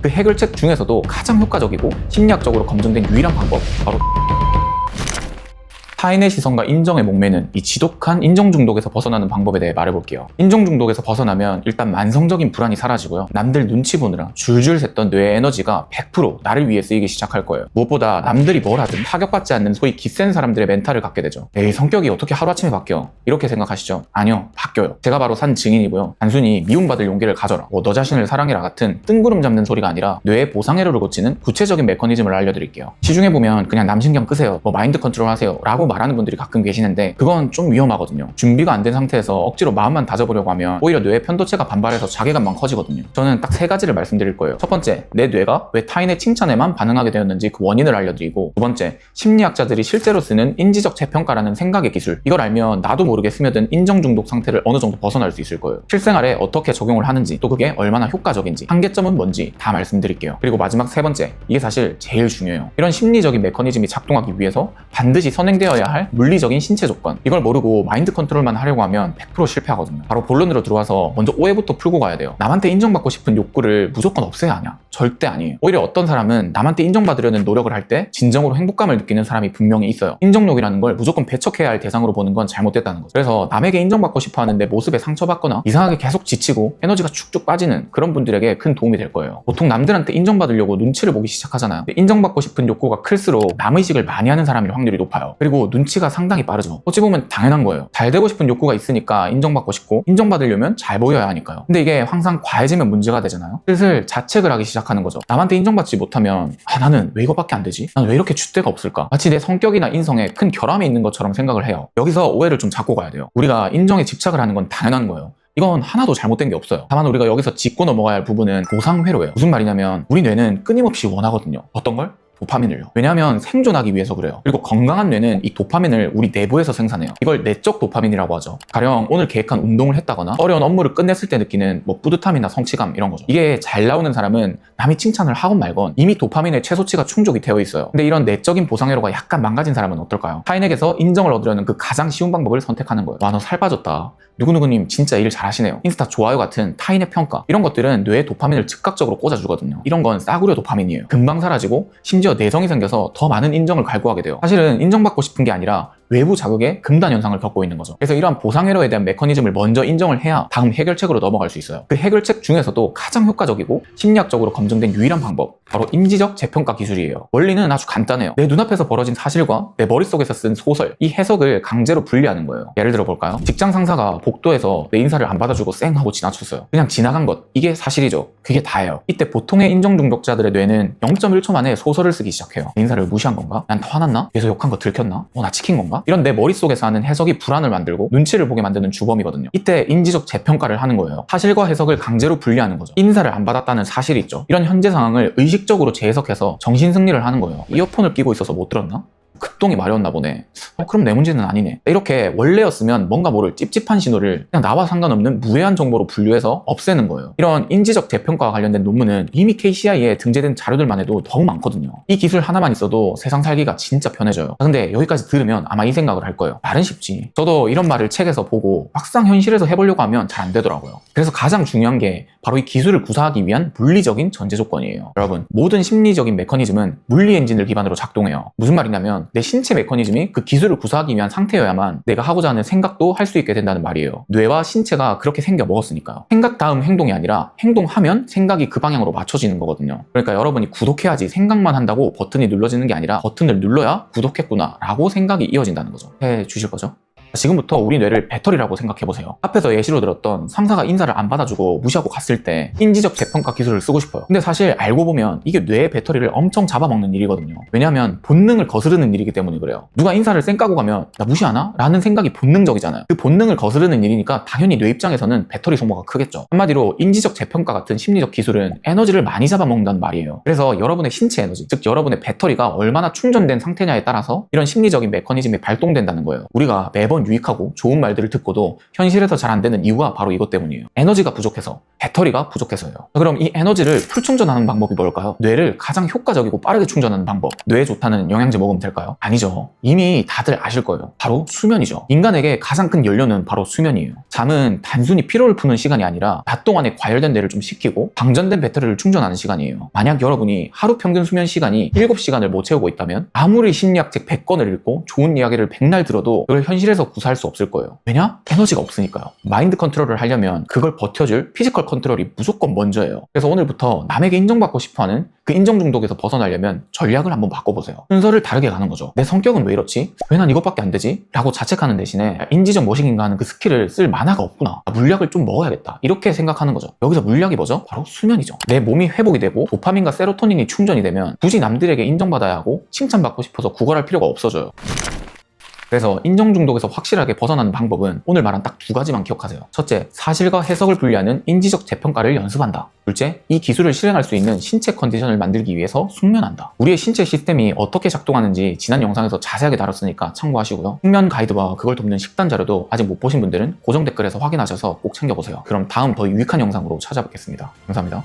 그 해결책 중에서도 가장 효과적이고 심리학적으로 검증된 유일한 방법, 바로 타인의 시선과 인정에 목매는 이 지독한 인정 중독에서 벗어나는 방법에 대해 말해볼게요. 인정 중독에서 벗어나면 일단 만성적인 불안이 사라지고요. 남들 눈치 보느라 줄줄 샜던 뇌의 에너지가 100% 나를 위해 쓰이기 시작할 거예요. 무엇보다 남들이 뭘 하든 타격받지 않는 소위 기센 사람들의 멘탈을 갖게 되죠. 에이, 성격이 어떻게 하루아침에 바뀌어? 이렇게 생각하시죠? 아니요, 바뀌어요. 제가 바로 산 증인이고요. 단순히 미움받을 용기를 가져라, 너 자신을 사랑해라 같은 뜬구름 잡는 소리가 아니라 뇌의 보상회로를 고치는 구체적인 메커니즘을 알려드릴게요. 시중에 보면 그냥 남 신경 끄세요, 마인드 컨트롤 하세요 라고 말하는 분들이 가끔 계시는데 그건 좀 위험하거든요. 준비가 안 된 상태에서 억지로 마음만 다져보려고 하면 오히려 뇌의 편도체가 반발해서 자괴감만 커지거든요. 저는 딱 3가지를 말씀드릴 거예요. 첫 번째, 내 뇌가 왜 타인의 칭찬에만 반응하게 되었는지 그 원인을 알려드리고, 두 번째, 심리학자들이 실제로 쓰는 인지적 재평가라는 생각의 기술, 이걸 알면 나도 모르게 스며든 인정 중독 상태를 어느 정도 벗어날 수 있을 거예요. 실생활에 어떻게 적용을 하는지, 또 그게 얼마나 효과적인지, 한계점은 뭔지 다 말씀드릴게요. 그리고 마지막 3번째, 이게 사실 제일 중요해요. 이런 심리적인 메커니즘이 작동하기 위해서 반드시 선행되어야 할 물리적인 신체 조건, 이걸 모르고 마인드 컨트롤만 하려고 하면 100% 실패하거든요. 바로 본론으로 들어와서 먼저 오해부터 풀고 가야 돼요. 남한테 인정받고 싶은 욕구를 무조건 없애야 하냐? 절대 아니에요. 오히려 어떤 사람은 남한테 인정받으려는 노력을 할 때 진정으로 행복감을 느끼는 사람이 분명히 있어요. 인정욕이라는 걸 무조건 배척해야 할 대상으로 보는 건 잘못됐다는 거죠. 그래서 남에게 인정받고 싶어 하는 내 모습에 상처받거나 이상하게 계속 지치고 에너지가 축축 빠지는 그런 분들에게 큰 도움이 될 거예요. 보통 남들한테 인정받으려고 눈치를 보기 시작하잖아요. 인정받고 싶은 욕구가 클수록 남의식을 많이 하는 사람일 확률이 높아요. 그리고 눈치가 상당히 빠르죠. 어찌 보면 당연한 거예요. 잘 되고 싶은 욕구가 있으니까 인정받고 싶고, 인정받으려면 잘 보여야 하니까요. 근데 이게 항상 과해지면 문제가 되잖아요. 슬슬 자책을 하기 시작하는 거죠. 남한테 인정받지 못하면 나는 왜 이거밖에 안 되지? 난 왜 이렇게 줏대가 없을까? 마치 내 성격이나 인성에 큰 결함이 있는 것처럼 생각을 해요. 여기서 오해를 좀 잡고 가야 돼요. 우리가 인정에 집착을 하는 건 당연한 거예요. 이건 하나도 잘못된 게 없어요. 다만 우리가 여기서 짚고 넘어가야 할 부분은 보상회로예요. 무슨 말이냐면 우리 뇌는 끊임없이 원하거든요. 어떤 걸? 도파민을요. 왜냐하면 생존하기 위해서 그래요. 그리고 건강한 뇌는 이 도파민을 우리 내부에서 생산해요. 이걸 내적 도파민이라고 하죠. 가령 오늘 계획한 운동을 했다거나 어려운 업무를 끝냈을 때 느끼는 뿌듯함이나 성취감, 이런 거죠. 이게 잘 나오는 사람은 남이 칭찬을 하건 말건 이미 도파민의 최소치가 충족이 되어 있어요. 근데 이런 내적인 보상회로가 약간 망가진 사람은 어떨까요? 타인에게서 인정을 얻으려는 그 가장 쉬운 방법을 선택하는 거예요. 와, 너 살 빠졌다. 누구누구님 진짜 일 잘하시네요. 인스타 좋아요 같은 타인의 평가, 이런 것들은 뇌에 도파민을 즉각적으로 꽂아주거든요. 이런 건 싸구려 도파민이에요. 금방 사라지고 심지어 내성이 생겨서 더 많은 인정을 갈구하게 돼요. 사실은 인정받고 싶은 게 아니라 외부 자극에 금단 현상을 겪고 있는 거죠. 그래서 이러한 보상회로에 대한 메커니즘을 먼저 인정을 해야 다음 해결책으로 넘어갈 수 있어요. 그 해결책 중에서도 가장 효과적이고 심리학적으로 검증된 유일한 방법, 바로 인지적 재평가 기술이에요. 원리는 아주 간단해요. 내 눈앞에서 벌어진 사실과 내 머릿속에서 쓴 소설, 이 해석을 강제로 분리하는 거예요. 예를 들어 볼까요? 직장 상사가 복도에서 내 인사를 안 받아주고 쌩 하고 지나쳤어요. 그냥 지나간 것, 이게 사실이죠. 그게 다예요. 이때 보통의 인정 중독자들의 뇌는 0.1초 만에 소설을 쓰기 시작해요. 내 인사를 무시한 건가? 난 화났나? 그래서 욕한 거 들켰나? 나 치킨 건가? 이런 내 머릿속에서 하는 해석이 불안을 만들고 눈치를 보게 만드는 주범이거든요. 이때 인지적 재평가를 하는 거예요. 사실과 해석을 강제로 분리하는 거죠. 인사를 안 받았다는 사실이 있죠. 이런 현재 상황을 의식적으로 재해석해서 정신승리를 하는 거예요. 이어폰을 끼고 있어서 못 들었나? 급동이 마려웠나 보네. 그럼 내 문제는 아니네. 이렇게 원래였으면 뭔가 모를 찝찝한 신호를 그냥 나와 상관없는 무해한 정보로 분류해서 없애는 거예요. 이런 인지적 재평가와 관련된 논문은 이미 KCI에 등재된 자료들만 해도 너무 많거든요. 이 기술 하나만 있어도 세상 살기가 진짜 편해져요. 근데 여기까지 들으면 아마 이 생각을 할 거예요. 말은 쉽지. 저도 이런 말을 책에서 보고 막상 현실에서 해보려고 하면 잘 안 되더라고요. 그래서 가장 중요한 게 바로 이 기술을 구사하기 위한 물리적인 전제 조건이에요. 여러분, 모든 심리적인 메커니즘은 물리 엔진을 기반으로 작동해요. 무슨 말이냐면 내 신체 메커니즘이 그 기술을 구사하기 위한 상태여야만 내가 하고자 하는 생각도 할 수 있게 된다는 말이에요. 뇌와 신체가 그렇게 생겨 먹었으니까요. 생각 다음 행동이 아니라 행동하면 생각이 그 방향으로 맞춰지는 거거든요. 그러니까 여러분이 구독해야지 생각만 한다고 버튼이 눌러지는 게 아니라 버튼을 눌러야 구독했구나 라고 생각이 이어진다는 거죠. 해 주실 거죠? 지금부터 우리 뇌를 배터리라고 생각해보세요. 앞에서 예시로 들었던 상사가 인사를 안 받아주고 무시하고 갔을 때 인지적 재평가 기술을 쓰고 싶어요. 근데 사실 알고 보면 이게 뇌의 배터리를 엄청 잡아먹는 일이거든요. 왜냐하면 본능을 거스르는 일이기 때문에 그래요. 누가 인사를 쌩 까고 가면 나 무시하나? 라는 생각이 본능적이잖아요. 그 본능을 거스르는 일이니까 당연히 뇌 입장에서는 배터리 소모가 크겠죠. 한마디로 인지적 재평가 같은 심리적 기술은 에너지를 많이 잡아먹는다는 말이에요. 그래서 여러분의 신체 에너지, 즉 여러분의 배터리가 얼마나 충전된 상태냐에 따라서 이런 심리적인 메커니즘이 발동된다는 거예요. 우리가 매번 물론 유익하고 좋은 말들을 듣고도 현실에서 잘 안 되는 이유가 바로 이것 때문이에요. 에너지가 부족해서, 배터리가 부족해서요. 그럼 이 에너지를 풀충전하는 방법이 뭘까요? 뇌를 가장 효과적이고 빠르게 충전하는 방법. 뇌에 좋다는 영양제 먹으면 될까요? 아니죠. 이미 다들 아실 거예요. 바로 수면이죠. 인간에게 가장 큰 연료는 바로 수면이에요. 잠은 단순히 피로를 푸는 시간이 아니라 낮 동안에 과열된 뇌를 좀 식히고 방전된 배터리를 충전하는 시간이에요. 만약 여러분이 하루 평균 수면 시간이 7시간을 못 채우고 있다면 아무리 심리학책 100권을 읽고 좋은 이야기를 100날 들어도 그걸 현실에서 구사할 수 없을 거예요. 왜냐? 에너지가 없으니까요. 마인드 컨트롤을 하려면 그걸 버텨줄 피지컬 컨트롤이 무조건 먼저예요. 그래서 오늘부터 남에게 인정받고 싶어하는 그 인정 중독에서 벗어나려면 전략을 한번 바꿔보세요. 순서를 다르게 가는 거죠. 내 성격은 왜 이렇지? 왜 난 이것밖에 안 되지? 라고 자책하는 대신에 인지적 머신인가 하는 그 스킬을 쓸 만화가 없구나. 물약을 좀 먹어야겠다. 이렇게 생각하는 거죠. 여기서 물약이 뭐죠? 바로 수면이죠. 내 몸이 회복이 되고 도파민과 세로토닌이 충전이 되면 굳이 남들에게 인정받아야 하고 칭찬받고 싶어서 구걸할 필요가 없어져요. 그래서 인정 중독에서 확실하게 벗어나는 방법은 오늘 말한 딱 2가지만 기억하세요. 첫째, 사실과 해석을 분리하는 인지적 재평가를 연습한다. 둘째, 이 기술을 실행할 수 있는 신체 컨디션을 만들기 위해서 숙면한다. 우리의 신체 시스템이 어떻게 작동하는지 지난 영상에서 자세하게 다뤘으니까 참고하시고요. 숙면 가이드와 그걸 돕는 식단 자료도 아직 못 보신 분들은 고정 댓글에서 확인하셔서 꼭 챙겨보세요. 그럼 다음 더 유익한 영상으로 찾아뵙겠습니다. 감사합니다.